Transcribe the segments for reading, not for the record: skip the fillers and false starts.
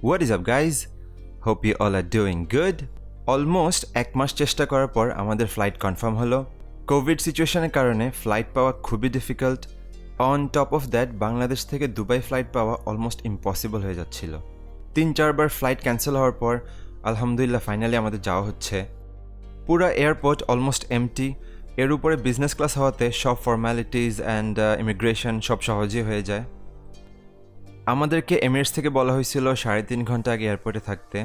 What is up guys? Hope you all are doing good. Almost এক মাস চেষ্টা করার পর আমাদের ফ্লাইট কনফার্ম হলো। কোভিড সিচুয়েশনের কারণে ফ্লাইট পাওয়া খুবই difficult. On top of that Bangladesh থেকে দুবাই ফ্লাইট পাওয়া অলমোস্ট ইম্পসিবল হয়ে যাচ্ছিল। 3-4 বার ফ্লাইট ক্যান্সেল হওয়ার পর আলহামদুলিল্লাহ ফাইনালি আমাদের যাওয়া হচ্ছে। পুরো এয়ারপোর্ট অলমোস্ট এমটি। এর উপরে বিজনেস ক্লাস হওয়াতে সব ফর্ম্যালিটিজ অ্যান্ড ইমিগ্রেশন সব সহজেই হয়ে যায়। আমাদেরকে এমিরেটস থেকে বলা হয়েছিল 3.5 ঘন্টা আগে এয়ারপোর্টে থাকতে।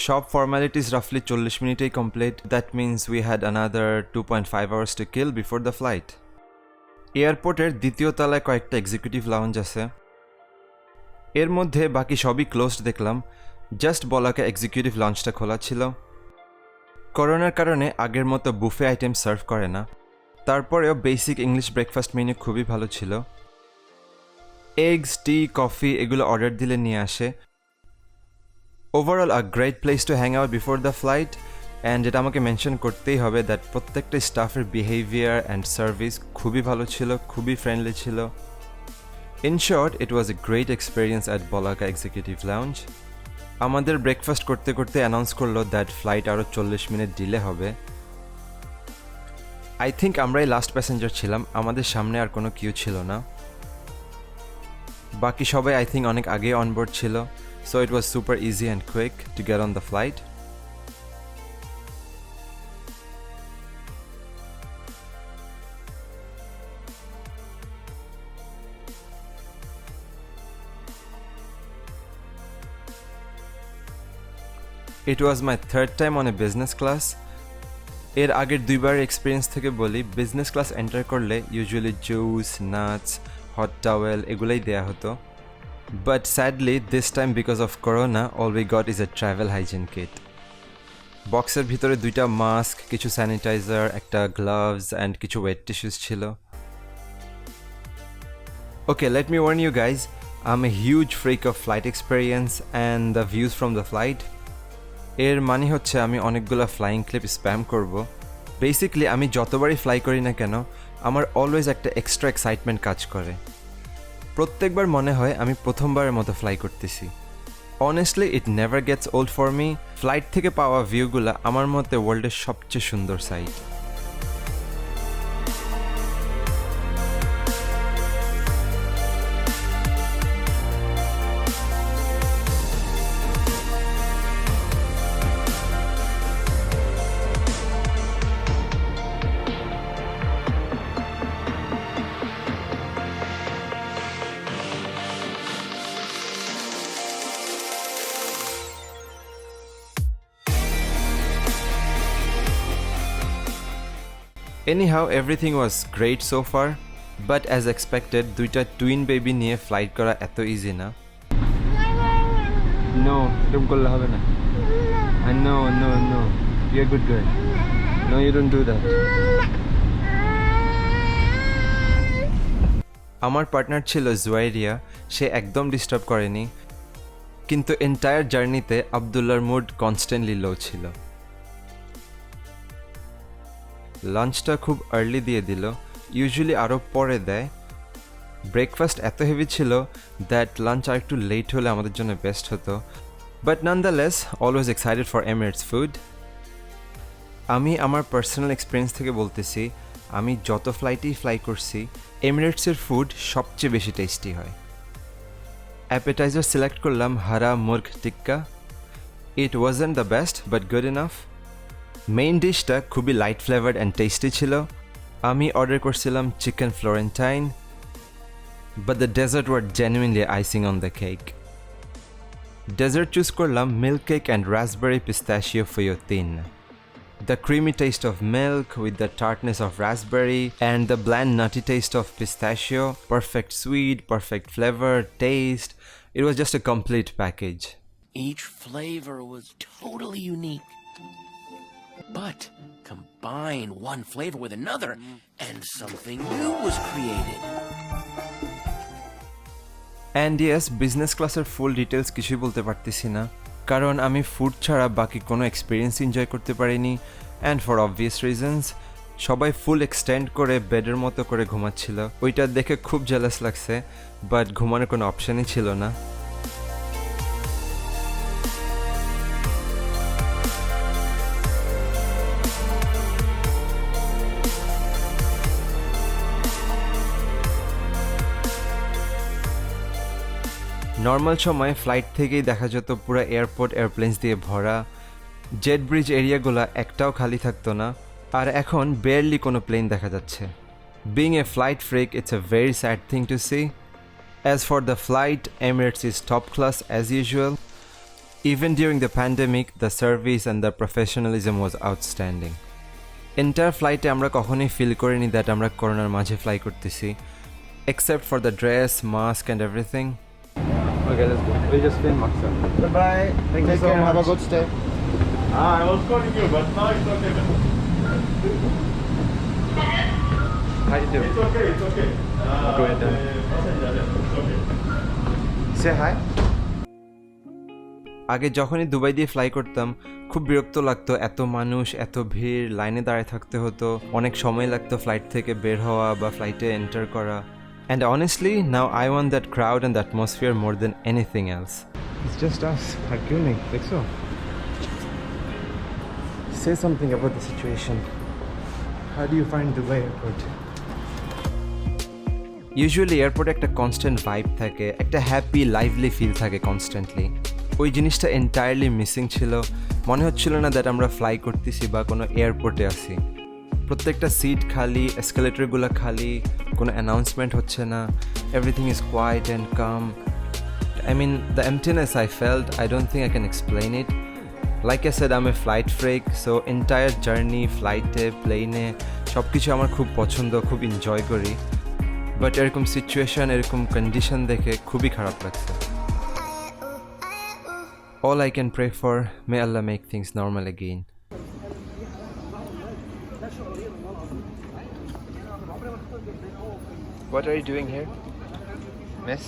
সব ফর্ম্যালিটিস রাফলি 40 মিনিটেই complete. That means we had another 2.5 hours to kill before the flight. এয়ারপোর্টের দ্বিতীয় তলায় কয়েকটা এক্সিকিউটিভ লাউঞ্জ আছে। এর মধ্যে বাকি সবই ক্লোজড দেখলাম, জাস্ট বলাকা এক্সিকিউটিভ লাউঞ্জটা খোলা ছিল। করোনার কারণে আগের মতো বুফে আইটেম সার্ভ করে না, তারপরেও বেসিক ইংলিশ ব্রেকফাস্ট মেনু খুবই ভালো ছিল। এগস, টি, কফি এগুলো অর্ডার দিলে নিয়ে আসে। Overall a great place to hang out before the flight. And এটা আমাকে মেনশন করতেই হবে দ্যাট প্রত্যেকটা স্টাফের বিহেভিয়ার অ্যান্ড সার্ভিস খুবই ভালো ছিল, খুবই ফ্রেন্ডলি ছিল। In short it was a great experience at Balaka executive lounge. আমাদের ব্রেকফাস্ট করতে করতে অ্যানাউন্স করলো দ্যাট ফ্লাইট আরও 40 মিনিট ডিলে হবে। আই থিঙ্ক আমরাই লাস্ট প্যাসেঞ্জার ছিলাম, আমাদের সামনে আর কোনো কিউ ছিল না। বাকি সবাই আই থিঙ্ক অনেক আগে অনবোর্ড ছিল, so it was super easy and quick to get on the flight. It was my third time on a business class. এর আগের 2 বার এক্সপিরিয়েন্স থেকে বলি, বিজনেস ক্লাস এন্টার করলে usually juice, nuts, hot towel এগুলোই দেয়া হতো। But sadly this time because of corona all we got is a travel hygiene kit. বক্সের ভিতরে 2টা মাস্ক, কিছু স্যানিটাইজার, একটা গ্লাভস অ্যান্ড কিছু ওয়েট টিস্যুস ছিল। Okay, let me warn you guys, I am a huge freak of flight experience and the views from the flight. এর মানে হচ্ছে আমি অনেকগুলো ফ্লাইং ক্লিপ স্প্যাম করব। বেসিক্যালি আমি যতবারই ফ্লাই করি না কেন আমার অলওয়েজ একটা এক্সট্রা এক্সাইটমেন্ট কাজ করে। প্রত্যেকবার মনে হয় আমি প্রথমবারের মতো ফ্লাই করতেছি। Honestly it never gets old for me. Flight থেকে পাওয়া ভিউগুলো আমার মতে ওয়ার্ল্ডের সবচেয়ে সুন্দর sight. Anyhow, everything was great so far, but as expected, 2টা টুইন বেবি নিয়ে ফ্লাইট করা এত ইজি না। No, এরকম করলে হবে না। No, you're a good girl. No, you don't do that. আমার পার্টনার ছিল জুয়াইরিয়া, সে একদম ডিস্টার্ব করেনি, কিন্তু এন্টায়ার জার্নিতে আবদুল্লার মুড কনস্ট্যান্টলি লো ছিল। লাঞ্চটা খুব আর্লি দিয়ে দিল, ইউজুয়ালি আরও পরে দেয়। ব্রেকফাস্ট এত হেভি ছিল দ্যাট লাঞ্চ আর একটু লেট হলে আমাদের জন্য বেস্ট হতো, but nonetheless always excited for Emirates food. আমি আমার পার্সোনাল এক্সপিরিয়েন্স থেকে বলতেছি, আমি যত ফ্লাইটেই ফ্লাই করছি এমিরেটসের ফুড সবচেয়ে বেশি টেস্টি হয়। অ্যাপেটাইজার সিলেক্ট করলাম hara murg tikka. It wasn't the best but good enough. Main ডিশটা খুবই লাইট ফ্লেভার্ড অ্যান্ড টেস্টি ছিল। আমি অর্ডার করছিলাম chicken florentine, but the dessert were genuinely icing on the cake. Dessert choose করলাম milk cake and raspberry pistachio feuilletine. The creamy taste of milk with the tartness of raspberry and the bland nutty taste of pistachio. Perfect sweet, perfect flavor, taste. It was just a complete package. Each flavor was totally unique. But combine one flavor with another and something new was created. And yes, business classের full details কিছুই বলতে পারতেছি না, কারণ আমি food ছাড়া বাকি কোনো এক্সপিরিয়েন্স এনজয় করতে পারিনি। অ্যান্ড ফর অবভিয়াস রিজনস, সবাই ফুল এক্সটেন্ড করে বেডের মতো করে ঘুমাচ্ছিল। ওইটা দেখে খুব জেলাস লাগছে, বাট ঘুমানোর কোনো অপশানই ছিল না। নর্মাল সময় ফ্লাইট থেকেই দেখা যেত পুরো এয়ারপোর্ট এয়ারপ্লেনস দিয়ে ভরা, জেট ব্রিজ এরিয়াগুলো একটাও খালি থাকতো না, আর এখন বেয়ারলি কোনো প্লেন দেখা যাচ্ছে। Being a flight freak, it's a very sad thing to see. As for the flight, Emirates is top class as usual. Even during the pandemic, the service and the professionalism was outstanding. Entire flight আমরা কখনোই feel করিনি that আমরা করোনার মাঝে fly করতেছি, except for the dress, mask and everything. Okay, let's go. We'll just film Maksa. Goodbye. Thank you so care. much. Have a good stay. I was calling you, but now it's okay. How you doing? It's okay, it's okay. Go ahead then. Passenger, it's okay. Say hi. আগে যখনই Dubai দিয়ে fly করতাম খুব বিরক্ত লাগতো, এত মানুষ, এত ভিড়, লাইনে দাঁড়ায় থাকতে হতো, অনেক সময় লাগতো ফ্লাইট থেকে বের হওয়া বা ফ্লাইটে এন্টার করা। And honestly, now I want that crowd and the atmosphere more than anything else. It's just us. Hakuni. Like so. Say something about the situation. How do you find Dubai airport? Usually এয়ারপোর্টে একটা constant vibe থাকে, একটা happy lively feel থাকে constantly. ওই জিনিসটা entirely missing ছিল। মনে হচ্ছিল না দ্যাট আমরা ফ্লাই করতেছি বা কোনো এয়ারপোর্টে আছি। প্রত্যেকটা সিট খালি, এসকেলেটরগুলো খালি, কোনো অ্যানাউন্সমেন্ট হচ্ছে না, everything is quiet and calm. I mean, the emptiness I felt, I don't think I can explain it. Like I said, I'm a flight freak, so entire journey, ফ্লাইটে, প্লেনে, সব কিছু আমার খুব পছন্দ, খুব এনজয় করি। বাট এরকম সিচুয়েশন, এরকম কন্ডিশন দেখে খুবই খারাপ লাগছে। All I can pray for, may Allah make things normal again. What are you doing here, miss?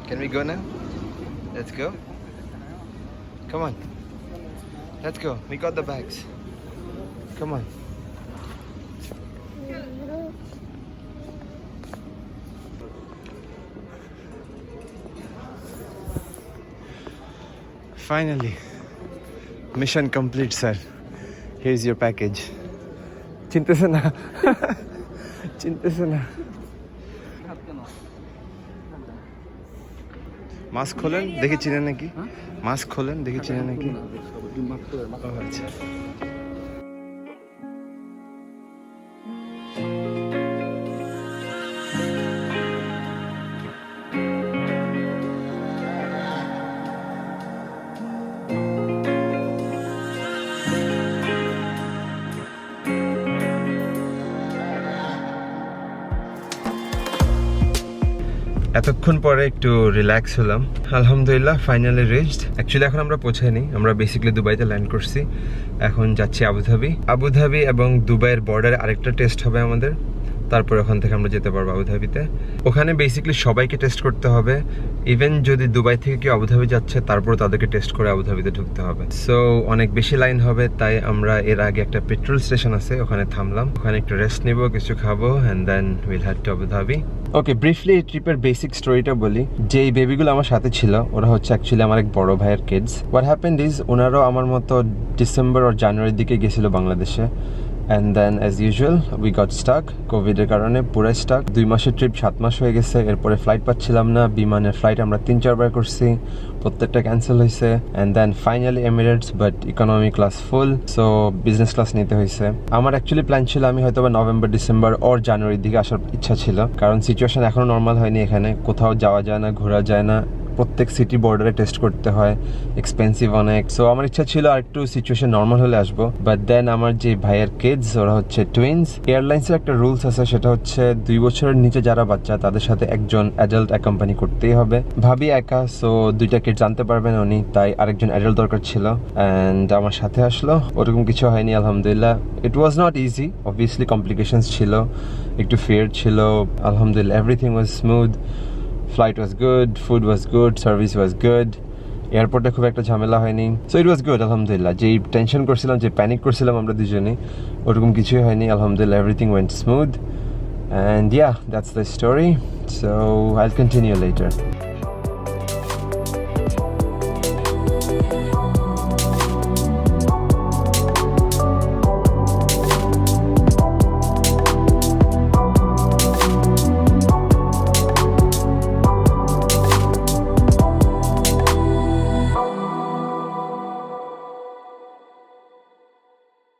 Can we go now? Let's go. Come on. Let's go. We got the bags. Come on. Finally. Mission complete, sir. Here's your package. Chinta se na. Chinta se na. Mask খোলেন দেখে চিনে নাকি, mask খোলেন দেখে চিনে নাকি। ও আচ্ছা। এতক্ষণ পরে একটু রিল্যাক্স হলাম, আলহামদুলিল্লাহ ফাইনালি রিচড। অ্যাকচুয়ালি এখন আমরা পৌঁছাইনি, আমরা বেসিক্যালি দুবাইতে ল্যান্ড করছি, এখন যাচ্ছি আবুধাবি এবং দুবাইয়ের বর্ডারে আরেকটা টেস্ট হবে আমাদের, তারপর ওখান থেকে আমরা যেতে পারবো আবুধাবিতে। ওখানে বেসিক্যালি সবাইকে টেস্ট করতে হবে, ইভেন যদি দুবাই থেকে কেউ আবুধাবি যাচ্ছে তারপর তাদেরকে টেস্ট করে আবুধাবিতে ঢুকতে হবে। সো অনেক বেশি লাইন হবে, তাই আমরা এর আগে একটা পেট্রোল স্টেশন আছে ওখানে থামলাম, ওখানে একটু রেস্ট নিব, কিছু খাবো, and then will head to Abu Dhabi. Okay, briefly এই ট্রিপের বেসিক স্টোরিটা বলি। যে এই বেবিগুলো আমার সাথে ছিল ওরা হচ্ছে অ্যাকচুয়ালি আমার এক বড় ভাইয়ের কিডস। হোয়াট হ্যাপেন্ড ইজ ওনারাও আমার মতো ডিসেম্বর আর জানুয়ারির দিকে গেছিল বাংলাদেশে, and then as usual we got stuck কোভিডের কারণে, পুরো স্টাক। 2 মাসের ট্রিপ 7 মাস হয়ে গেছে, এরপরে ফ্লাইট পাচ্ছিলাম না, বিমানের ফ্লাইট আমরা 3-4 বার করছি, প্রত্যেকটা ক্যান্সেল হয়েছে, and then finally Emirates, but economy class full, so business class নিতে হয়েছে। আমার অ্যাকচুয়ালি প্ল্যান ছিল আমি হয়তো বা নভেম্বর, ডিসেম্বর ওর জানুয়ারির দিকে আসার ইচ্ছা ছিল, কারণ সিচুয়েশন এখনও নর্মাল হয়নি, এখানে কোথাও যাওয়া যায় না, ঘোরা যায় না, প্রত্যেক সিটি বর্ডারে টেস্ট করতে হয়, এক্সপেন্সিভ অনেক। সো আমার ইচ্ছা ছিল আর একটু সিচুয়েশন নর্মাল হলে আসবো, বাট দেন আমার যে ভাইয়ের কিডস ওরা হচ্ছে টুইন্স। এয়ারলাইন্সের একটা রুলস আছে, সেটা হচ্ছে 2 বছরের নিচে যারা বাচ্চা তাদের সাথে একজন অ্যাডাল্ট অ্যাকম্পানি করতেই হবে। ভাবি একা, সো 2টা কিড জানতে পারবেন উনি, তাই আরেকজন অ্যাডাল্ট দরকার ছিল, অ্যান্ড আমার সাথে আসলো। ওরকম কিছু হয়নি আলহামদুলিল্লাহ। It was not easy, obviously complications ছিল, একটু ফিয়ার ছিল, আলহামদুলিল্লাহ everything was smooth. Flight was good, food was good, service was good. এয়ারপোর্টে খুব একটা ঝামেলা হয়নি, সো ইট ওয়াজ গুড আলহামদুলিল্লাহ। যেই টেনশন করছিলাম, যে প্যানিক করছিলাম আমরা দুজনেই, ওরকম কিছুই হয়নি আলহামদুলিল্লাহ, everything went smooth, and yeah that's the story. So আইল কন্টিনিউ লেটার।